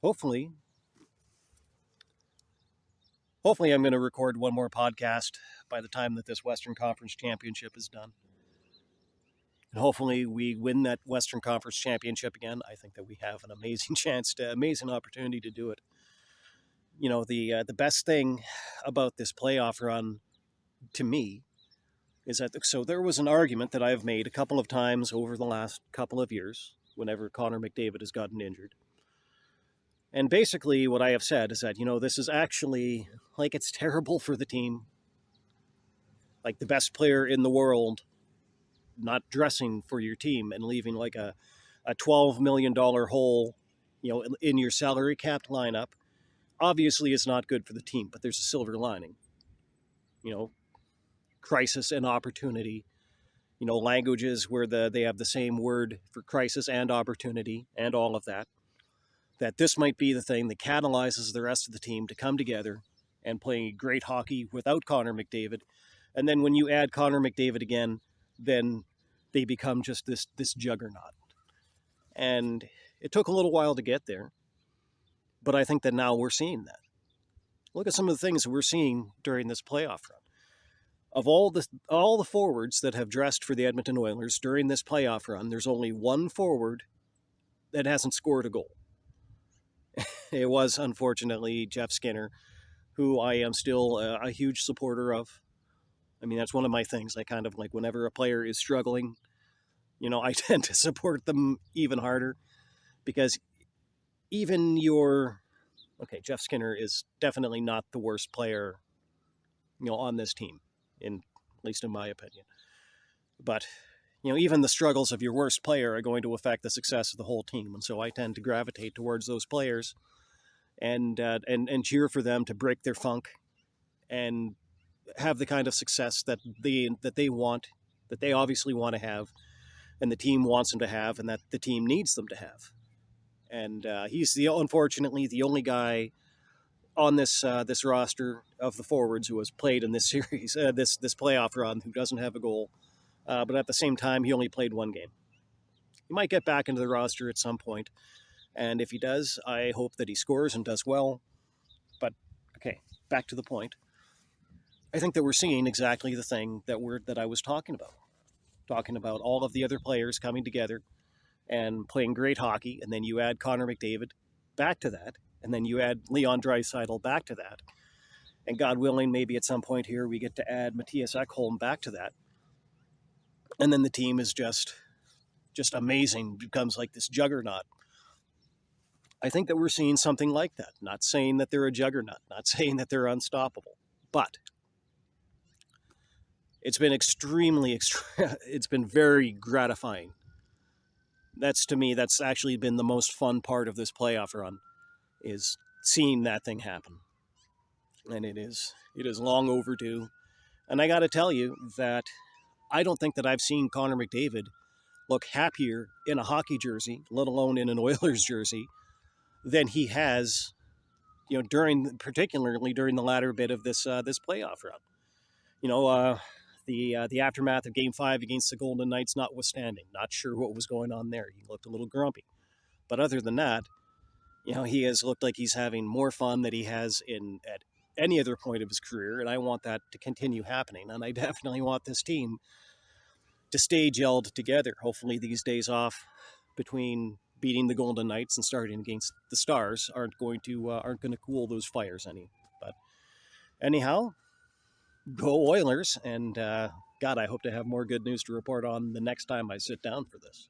hopefully, hopefully I'm going to record one more podcast by the time that this Western Conference Championship is done. And hopefully we win that Western Conference Championship again. I think that we have an amazing amazing opportunity to do it. The best thing about this playoff run to me is that so there was an argument that I've made a couple of times over the last couple of years whenever Connor McDavid has gotten injured. And basically what I have said is that, this is actually, it's terrible for the team. Like the best player in the world not dressing for your team and leaving like a $12 million hole, in your salary capped lineup, obviously is not good for the team, but there's a silver lining. Crisis and opportunity, languages where they have the same word for crisis and opportunity and all of that, that this might be the thing that catalyzes the rest of the team to come together and play great hockey without Connor McDavid. And then when you add Connor McDavid again, then they become just this juggernaut. And it took a little while to get there, but I think that now we're seeing that. Look at some of the things we're seeing during this playoff run. Of all the forwards that have dressed for the Edmonton Oilers during this playoff run, there's only one forward that hasn't scored a goal. It was, unfortunately, Jeff Skinner, who I am still a huge supporter of. I mean, that's one of my things. I kind of like whenever a player is struggling, I tend to support them even harder because even Jeff Skinner is definitely not the worst player, on this team, at least in my opinion. But, even the struggles of your worst player are going to affect the success of the whole team. And so I tend to gravitate towards those players and cheer for them to break their funk and have the kind of success that they want, that they obviously want to have, and the team wants them to have, and that the team needs them to have. And he's unfortunately the only guy on this roster of the forwards who has played in this series, this playoff run, who doesn't have a goal. But at the same time, he only played one game. He might get back into the roster at some point, and if he does, I hope that he scores and does well. But okay, back to the point. I think that we're seeing exactly the thing that I was talking about all of the other players coming together and playing great hockey, and then you add Connor McDavid back to that, and then you add Leon Draisaitl back to that, and God willing, maybe at some point here we get to add Matthias Ekholm back to that, and then the team is just amazing, becomes like this juggernaut. I think that we're seeing something like that. Not saying that they're a juggernaut, not saying that they're unstoppable, but it's been it's been very gratifying. To me, that's actually been the most fun part of this playoff run, is seeing that thing happen. And it is long overdue. And I got to tell you that I don't think that I've seen Connor McDavid look happier in a hockey jersey, let alone in an Oilers jersey, than he has, particularly during the latter bit of this playoff run. The aftermath of Game 5 against the Golden Knights notwithstanding, not sure what was going on there. He looked a little grumpy. But other than that, he has looked like he's having more fun than he has at any other point of his career, and I want that to continue happening. And I definitely want this team to stay gelled together. Hopefully these days off between beating the Golden Knights and starting against the Stars aren't going to cool those fires any. But anyhow, go Oilers, and God, I hope to have more good news to report on the next time I sit down for this.